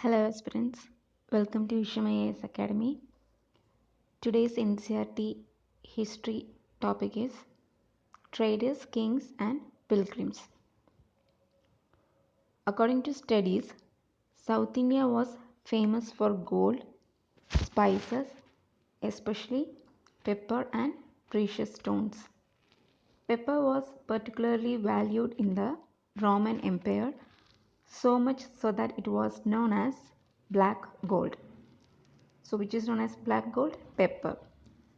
Hello aspirants, welcome to Isham IAS Academy. Today's NCRT history topic is Traders, Kings and Pilgrims. According to studies, South India was famous for gold, spices, especially pepper and precious stones. Pepper was particularly valued in the Roman Empire, so much so that it was known as black gold. So which is known as black gold? Pepper.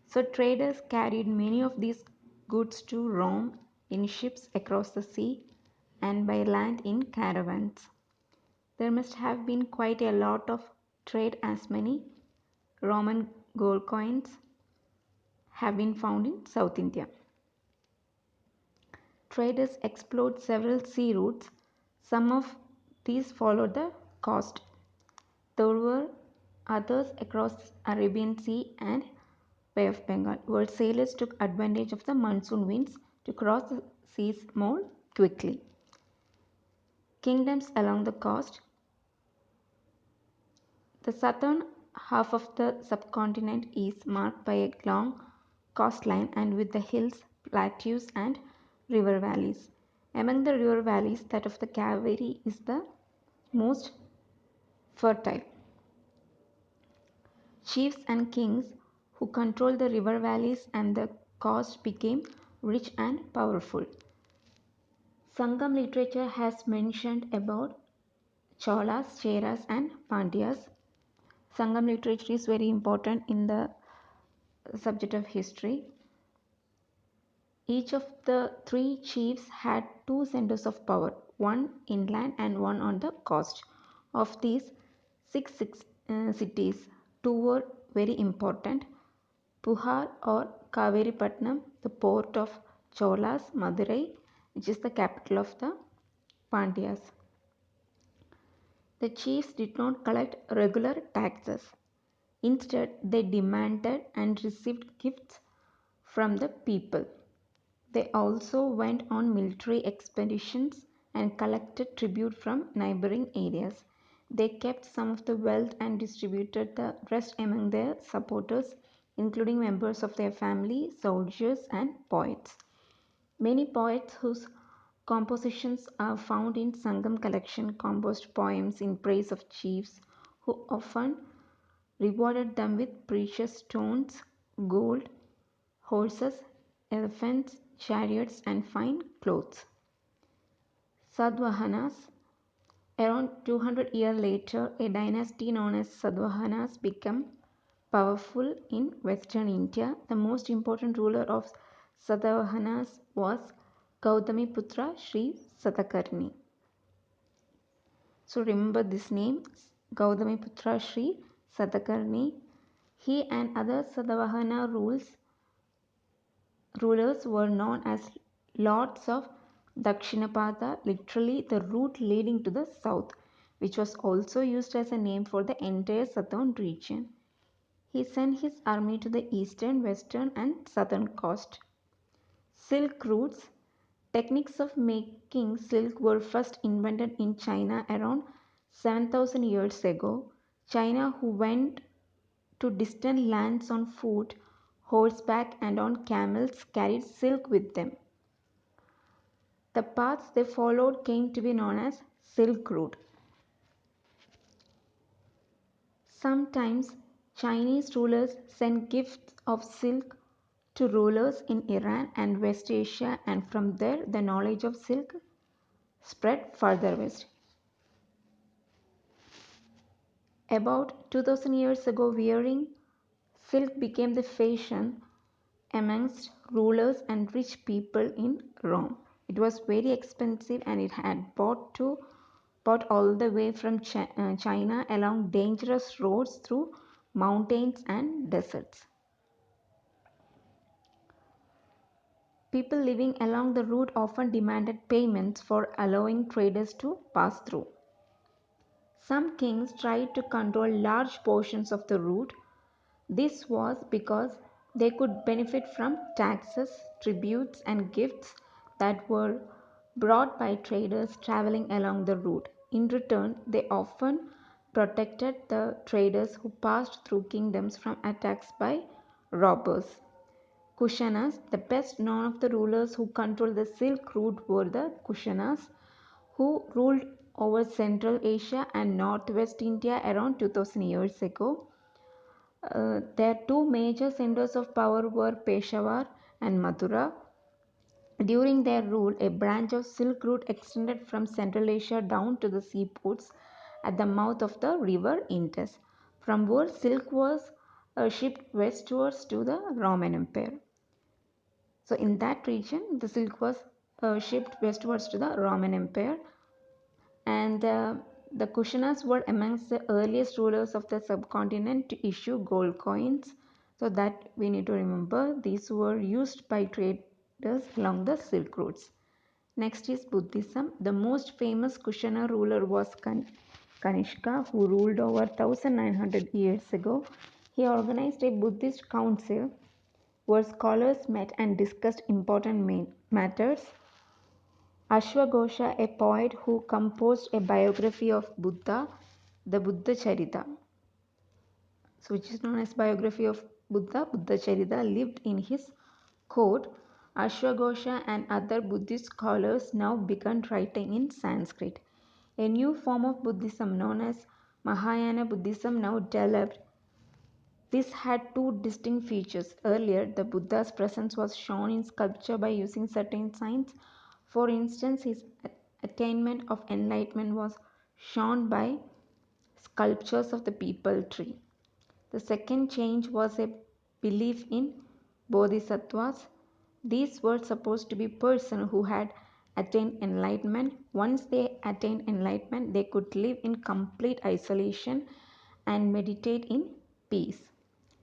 So traders carried many of these goods to Rome in ships across the sea and by land in caravans. There must have been quite a lot of trade as many Roman gold coins have been found in South India. Traders explored several sea routes. Some of these followed the coast. There were others across Arabian Sea and Bay of Bengal, where sailors took advantage of the monsoon winds to cross the seas more quickly. Kingdoms along the coast. The southern half of the subcontinent is marked by a long coastline and with the hills, plateaus, and river valleys. Among the river valleys, that of the Kaveri is the most fertile. Chiefs and kings who controlled the river valleys and the coast became rich and powerful. Sangam literature has mentioned about Cholas, Cheras and Pandyas. Sangam literature is very important in the subject of history. Each of the three chiefs had two centers of power, one inland and one on the coast. Of these six cities, two were very important. Puhar or Kaveripatnam, the port of Cholas, Madurai, which is the capital of the Pandyas. The chiefs did not collect regular taxes. Instead, they demanded and received gifts from the people. They also went on military expeditions and collected tribute from neighboring areas. They kept some of the wealth and distributed the rest among their supporters, including members of their family, soldiers, and poets. Many poets whose compositions are found in Sangam collection composed poems in praise of chiefs who often rewarded them with precious stones, gold, horses, elephants, chariots, and fine clothes. Sadvahanas. Around 200 years later, a dynasty known as Sadvahanas became powerful in western India. The most important ruler of Sadavahanas was Gautamiputra Sri Satakarni. So remember this name, Gautamiputra Sri Satakarni. He and other Sadavahana rulers were known as Lords of Dakshinapatha, literally the route leading to the south, which was also used as a name for the entire southern region. He sent his army to the eastern, western, and southern coast. Silk routes. Techniques of making silk were first invented in China around 7,000 years ago. China, who went to distant lands on foot, horseback, and on camels, carried silk with them. The paths they followed came to be known as Silk Route. Sometimes Chinese rulers sent gifts of silk to rulers in Iran and West Asia, and from there the knowledge of silk spread further west. About 2000 years ago, wearing silk became the fashion amongst rulers and rich people in Rome. It was very expensive and it had bought all the way from China along dangerous roads through mountains and deserts. People living along the route often demanded payments for allowing traders to pass through. Some kings tried to control large portions of the route. This was because they could benefit from taxes, tributes, and gifts that were brought by traders traveling along the route. In return, they often protected the traders who passed through kingdoms from attacks by robbers. Kushanas, the best known of the rulers who controlled the Silk Route were the Kushanas, who ruled over Central Asia and Northwest India around 2000 years ago. Their two major centers of power were Peshawar and Mathura. During their rule, a branch of Silk Route extended from Central Asia down to the seaports at the mouth of the river Indus, from where silk was shipped westwards to the Roman Empire. So, in that region, the silk was shipped westwards to the Roman Empire, and the Kushanas were amongst the earliest rulers of the subcontinent to issue gold coins. So, that we need to remember, these were used by traders along the Silk routes. Next is Buddhism. The most famous Kushana ruler was Kanishka, who ruled over 1900 years ago. He organized a Buddhist council where scholars met and discussed important matters. Ashwagosha, a poet who composed a biography of Buddha, the Buddha Charita, so which is known as biography of Buddha, Buddha Charita, lived in his court. Ashwagosha and other Buddhist scholars now began writing in Sanskrit. A new form of Buddhism known as Mahayana Buddhism now developed. This had two distinct features. Earlier, the Buddha's presence was shown in sculpture by using certain signs. For instance, his attainment of enlightenment was shown by sculptures of the peepal tree. The second change was a belief in bodhisattvas. These were supposed to be persons who had attained enlightenment. Once they attained enlightenment, they could live in complete isolation and meditate in peace.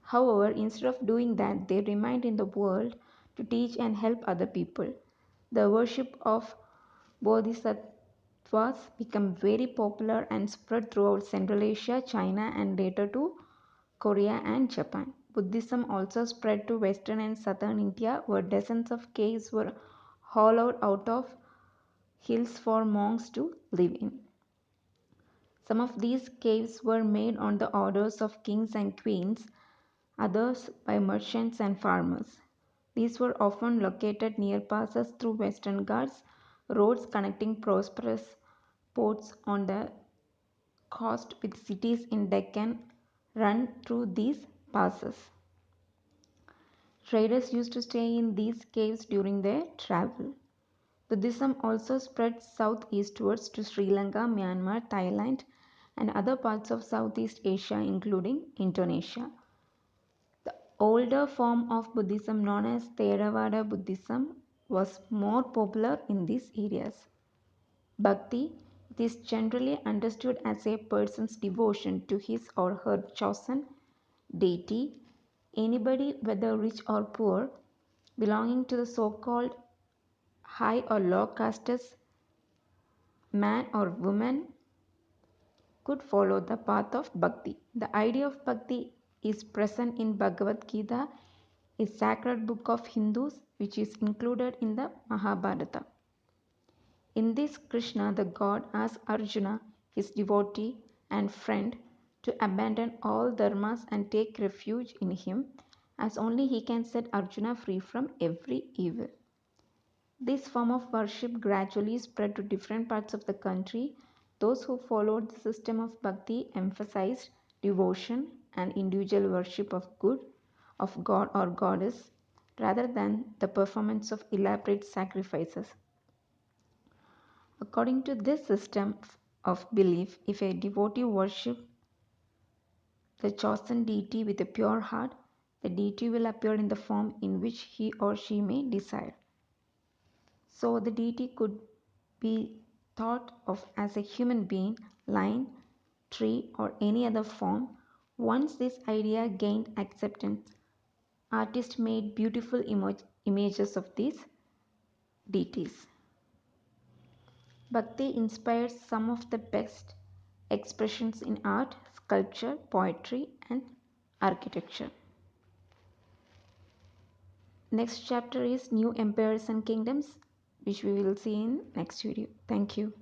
However, instead of doing that, they remained in the world to teach and help other people. The worship of bodhisattvas became very popular and spread throughout Central Asia, China, and later to Korea and Japan. Buddhism also spread to western and southern India, where dozens of caves were hollowed out of hills for monks to live in. Some of these caves were made on the orders of kings and queens, others by merchants and farmers. These were often located near passes through Western Ghats, roads connecting prosperous ports on the coast with cities in Deccan run through these passes. Traders used to stay in these caves during their travel. Buddhism also spread southeastwards to Sri Lanka, Myanmar, Thailand, and other parts of Southeast Asia, including Indonesia. The older form of Buddhism, known as Theravada Buddhism, was more popular in these areas. Bhakti is generally understood as a person's devotion to his or her chosen deity. Anybody, whether rich or poor, belonging to the so called high or low castes, man or woman, could follow the path of bhakti. The idea of bhakti is present in Bhagavad Gita, a sacred book of Hindus which is included in the Mahabharata. In this, Krishna, the god, asks Arjuna, his devotee and friend, to abandon all dharmas and take refuge in him, as only he can set Arjuna free from every evil. This form of worship gradually spread to different parts of the country. Those who followed the system of bhakti emphasized devotion and individual worship of God or goddess rather than the performance of elaborate sacrifices. According to this system of belief, if a devotee worships the chosen deity with a pure heart, the deity will appear in the form in which he or she may desire. So the deity could be thought of as a human being, lion, tree, or any other form. Once this idea gained acceptance, artists made beautiful images of these deities. Bhakti inspires some of the best expressions in art, sculpture, poetry, and architecture. Next chapter is New Empires and Kingdoms, which we will see in next video. Thank you.